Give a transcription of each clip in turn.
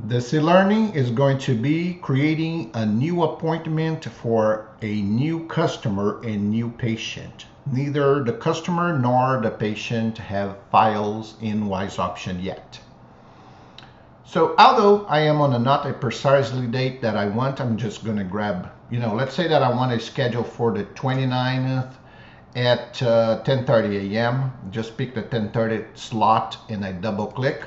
This e-learning is going to be creating a new appointment for a new customer and new patient. Neither the customer nor the patient have files in WiseOption yet. So although I am on not a precisely date that I want, I'm just going to grab, let's say that I want to schedule for the 29th at 10:30 a.m. Just pick the 10:30 slot and I double click.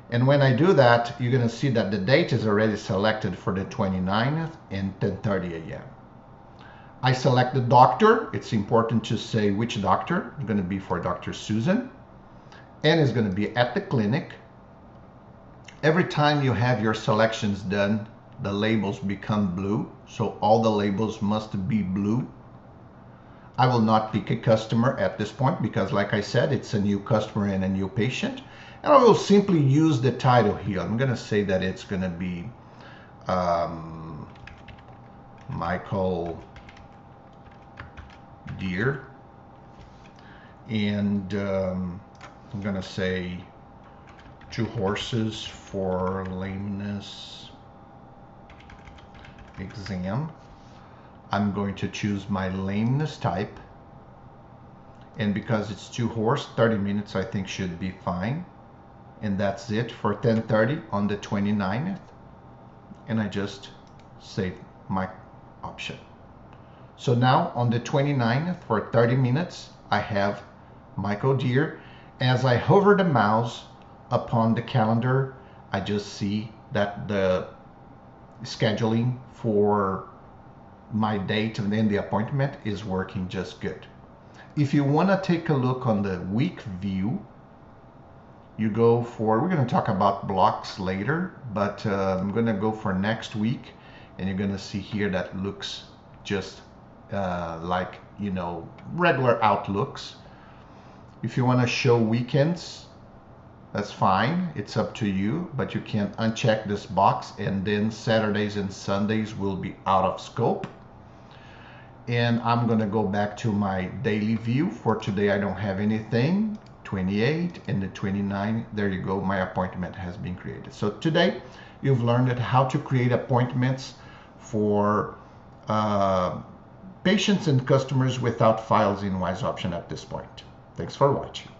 And when I do that, you're going to see that the date is already selected for the 29th and 10:30 a.m. I select the doctor. It's important to say which doctor. It's going to be for Dr. Susan. And it's going to be at the clinic. Every time you have your selections done, the labels become blue. So all the labels must be blue. I will not pick a customer at this point because, like I said, it's a new customer and a new patient. And I will simply use the title here. I'm going to say that it's going to be Michael Deer. And I'm going to say 2 horses for lameness exam. I'm going to choose my lameness type. And because it's 2 horse, 30 minutes I think should be fine. And that's it for 10:30 on the 29th. And I just save my option. So now on the 29th for 30 minutes, I have Michael Deer. As I hover the mouse upon the calendar, I just see that the scheduling for my date and then the appointment is working just good. If you want to take a look on the week view, you go for, we're going to talk about blocks later, but I'm going to go for next week, and you're going to see here that looks just like, regular outlooks. If you want to show weekends, that's fine. It's up to you, but you can uncheck this box, and then Saturdays and Sundays will be out of scope. And I'm going to go back to my daily view. For today, I don't have anything. 28 and the 29, there you go, my appointment has been created. So today you've learned how to create appointments for patients and customers without files in WiseOption at this point. Thanks for watching.